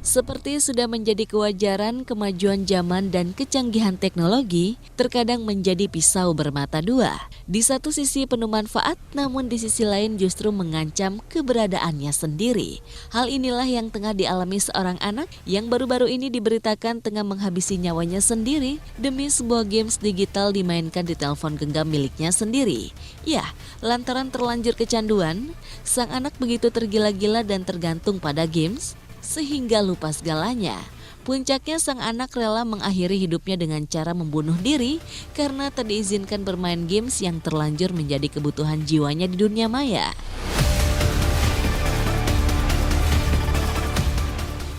Seperti sudah menjadi kewajaran, kemajuan zaman dan kecanggihan teknologi terkadang menjadi pisau bermata dua. Di satu sisi penuh manfaat, namun di sisi lain justru mengancam keberadaannya sendiri. Hal inilah yang tengah dialami seorang anak yang baru-baru ini diberitakan tengah menghabisi nyawanya sendiri demi sebuah games digital dimainkan di telepon genggam miliknya sendiri. Ya, lantaran terlanjur kecanduan, sang anak begitu tergila-gila dan tergantung pada games sehingga lupa segalanya. Puncaknya sang anak rela mengakhiri hidupnya dengan cara membunuh diri karena tak diizinkan bermain games yang terlanjur menjadi kebutuhan jiwanya di dunia maya.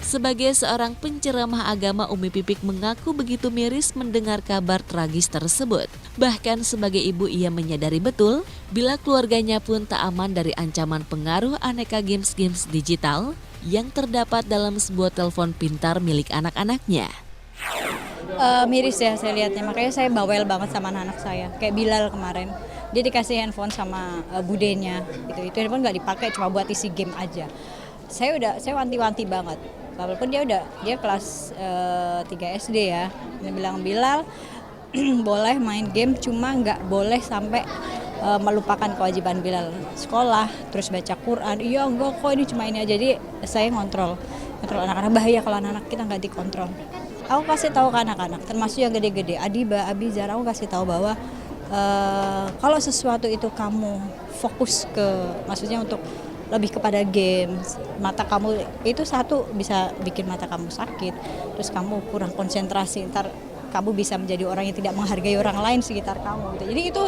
Sebagai seorang penceramah agama, Umi Pipik mengaku begitu miris mendengar kabar tragis tersebut. Bahkan sebagai ibu ia menyadari betul bila keluarganya pun tak aman dari ancaman pengaruh aneka games-games digital yang terdapat dalam sebuah telepon pintar milik anak-anaknya. Miris ya saya lihatnya, makanya saya bawel banget sama anak-anak saya. Kayak Bilal kemarin, dia dikasih handphone sama budenya, itu handphone nggak dipakai, cuma buat isi game aja. Saya wanti-wanti banget, walaupun dia kelas 3 SD ya. Dia bilang, Bilal boleh main game, cuma nggak boleh sampai melupakan kewajiban Bilal sekolah, terus baca Quran. Iya enggak kok, ini cuma ini aja. Jadi saya ngontrol anak-anak, bahaya kalau anak-anak kita nggak dikontrol. Aku kasih tahu ke anak-anak, termasuk yang gede-gede, Adiba, Abizar, aku kasih tahu bahwa kalau sesuatu itu kamu fokus maksudnya untuk lebih kepada games, mata kamu itu satu bisa bikin mata kamu sakit, terus kamu kurang konsentrasi, ntar kamu bisa menjadi orang yang tidak menghargai orang lain sekitar kamu gitu. Jadi itu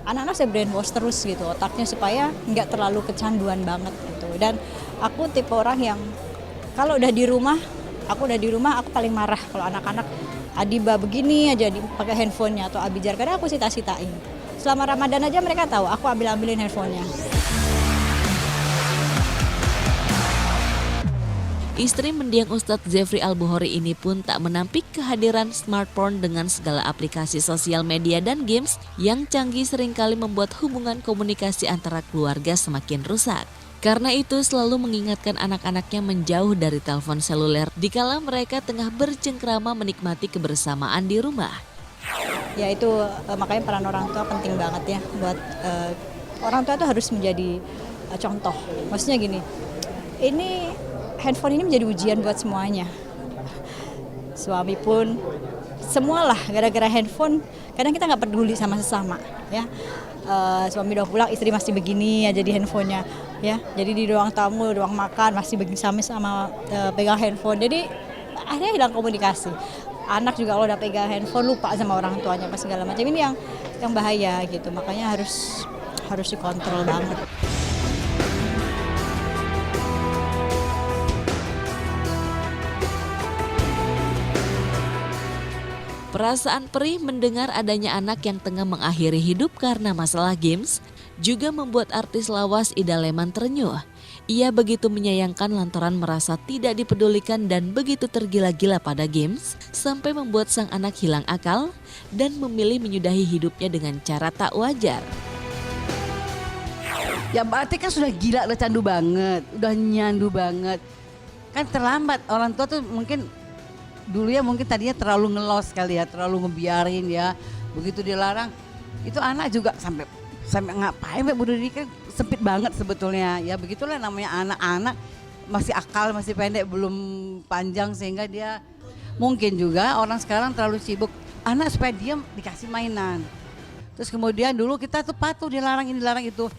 anak-anak saya brainwash terus gitu otaknya supaya nggak terlalu kecanduan banget gitu. Dan aku tipe orang yang kalau udah di rumah aku paling marah kalau anak-anak Adiba begini aja pakai handphonenya atau Abijar, karena aku sita-sitain. Selama Ramadan aja mereka tahu aku ambilin handphonenya. Istri mendiang Ustadz Jeffrey Al-Bukhari ini pun tak menampik kehadiran smartphone dengan segala aplikasi sosial media dan games yang canggih seringkali membuat hubungan komunikasi antara keluarga semakin rusak. Karena itu selalu mengingatkan anak-anaknya menjauh dari telepon seluler dikala mereka tengah bercengkrama menikmati kebersamaan di rumah. Ya itu makanya peran orang tua penting banget ya buat orang tua itu harus menjadi contoh. Maksudnya gini, handphone ini menjadi ujian buat semuanya. Suami pun, semualah gara-gara handphone. Kadang kita nggak peduli sama sesama, ya. Suami udah pulang, istri masih begini aja di handphonenya, ya. Jadi di ruang tamu, ruang makan masih begini sama pegang handphone. Jadi akhirnya hilang komunikasi. Anak juga kalau udah pegang handphone lupa sama orang tuanya, pas segala macam. Ini yang bahaya gitu. Makanya harus dikontrol banget. Perasaan perih mendengar adanya anak yang tengah mengakhiri hidup karena masalah games juga membuat artis lawas Ida Leman terenyuh. Ia begitu menyayangkan lantaran merasa tidak dipedulikan dan begitu tergila-gila pada games sampai membuat sang anak hilang akal dan memilih menyudahi hidupnya dengan cara tak wajar. Ya berarti kan sudah gila, udah candu banget, udah nyandu banget. Kan terlambat, orang tua tuh mungkin dulu ya mungkin tadinya terlalu ngelos kali ya, terlalu ngebiarin ya. Begitu dilarang, itu anak juga sampai ngapain bunuh diri, kan sempit banget sebetulnya. Ya begitulah namanya anak-anak, masih akal, masih pendek, belum panjang sehingga dia mungkin juga orang sekarang terlalu sibuk. Anak supaya diam dikasih mainan. Terus kemudian dulu kita tuh patuh dilarang ini, dilarang itu.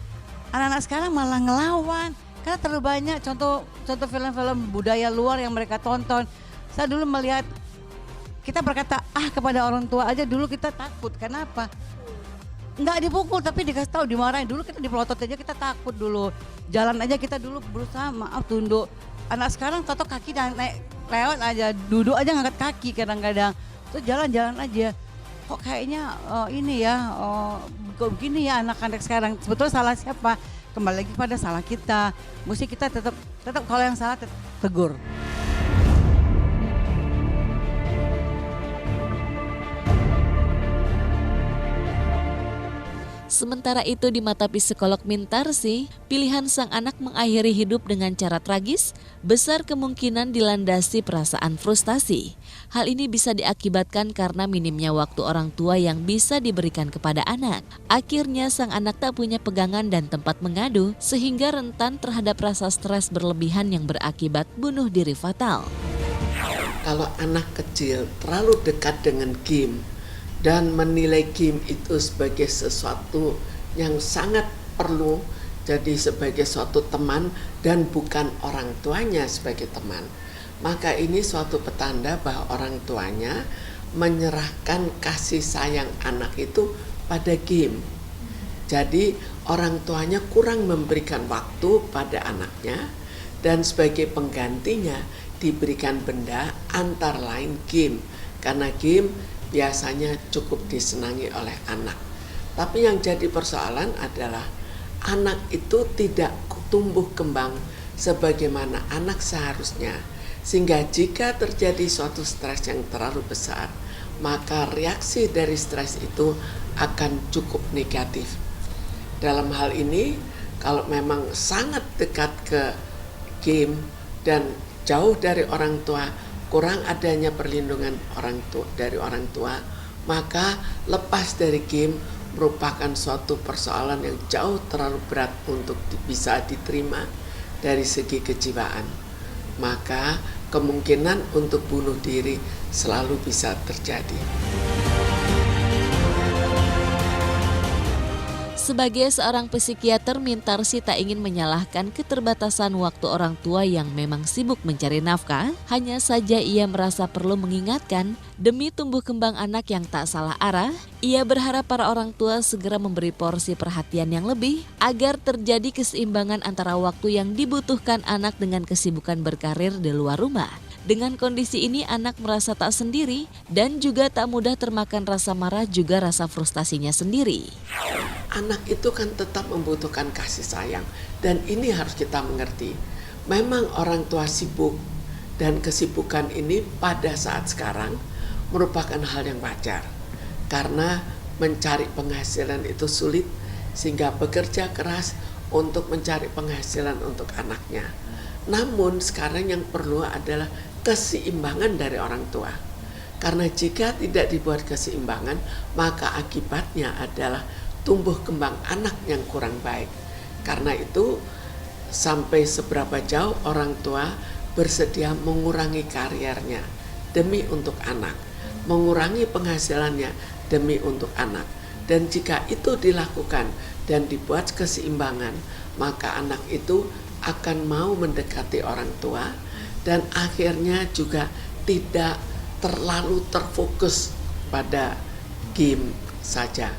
Anak-anak sekarang malah ngelawan karena terlalu banyak contoh film-film budaya luar yang mereka tonton. Saya dulu melihat, kita berkata kepada orang tua aja dulu kita takut. Kenapa? Nggak dipukul tapi dikasih tahu, dimarahin. Dulu kita dipelotot aja kita takut dulu. Jalan aja kita dulu berusaha maaf tunduk. Anak sekarang totok kaki dan naik lewat aja, duduk aja ngangkat kaki kadang-kadang. Terus jalan-jalan aja. Kok kayaknya kok begini ya anak-anak sekarang. Sebetulnya salah siapa? Kembali lagi pada salah kita. Mesti kita tetap kalau yang salah tegur. Sementara itu di mata psikolog Mintarsi, pilihan sang anak mengakhiri hidup dengan cara tragis besar kemungkinan dilandasi perasaan frustasi. Hal ini bisa diakibatkan karena minimnya waktu orang tua yang bisa diberikan kepada anak. Akhirnya sang anak tak punya pegangan dan tempat mengadu sehingga rentan terhadap rasa stres berlebihan yang berakibat bunuh diri fatal. Kalau anak kecil terlalu dekat dengan game dan menilai game itu sebagai sesuatu yang sangat perlu, jadi sebagai suatu teman dan bukan orang tuanya sebagai teman, maka ini suatu petanda bahwa orang tuanya menyerahkan kasih sayang anak itu pada game. Jadi orang tuanya kurang memberikan waktu pada anaknya dan sebagai penggantinya diberikan benda antara lain game, karena game biasanya cukup disenangi oleh anak. Tapi yang jadi persoalan adalah anak itu tidak tumbuh kembang sebagaimana anak seharusnya, sehingga jika terjadi suatu stres yang terlalu besar, maka reaksi dari stres itu akan cukup negatif. Dalam hal ini, kalau memang sangat dekat ke game dan jauh dari orang tua, kurang adanya perlindungan dari orang tua, maka lepas dari game merupakan suatu persoalan yang jauh terlalu berat untuk bisa diterima dari segi kejiwaan. Maka kemungkinan untuk bunuh diri selalu bisa terjadi. Sebagai seorang psikiater, Mintarsi tak ingin menyalahkan keterbatasan waktu orang tua yang memang sibuk mencari nafkah. Hanya saja ia merasa perlu mengingatkan, demi tumbuh kembang anak yang tak salah arah, ia berharap para orang tua segera memberi porsi perhatian yang lebih agar terjadi keseimbangan antara waktu yang dibutuhkan anak dengan kesibukan berkarir di luar rumah. Dengan kondisi ini anak merasa tak sendiri dan juga tak mudah termakan rasa marah juga rasa frustasinya sendiri. Anak itu kan tetap membutuhkan kasih sayang dan ini harus kita mengerti. Memang orang tua sibuk dan kesibukan ini pada saat sekarang merupakan hal yang wajar. Karena mencari penghasilan itu sulit sehingga bekerja keras untuk mencari penghasilan untuk anaknya. Namun sekarang yang perlu adalah keseimbangan dari orang tua. Karena jika tidak dibuat keseimbangan, maka akibatnya adalah tumbuh kembang anak yang kurang baik. Karena itu sampai seberapa jauh orang tua bersedia mengurangi karirnya demi untuk anak, mengurangi penghasilannya demi untuk anak. Dan jika itu dilakukan dan dibuat keseimbangan, maka anak itu akan mau mendekati orang tua dan akhirnya juga tidak terlalu terfokus pada game saja.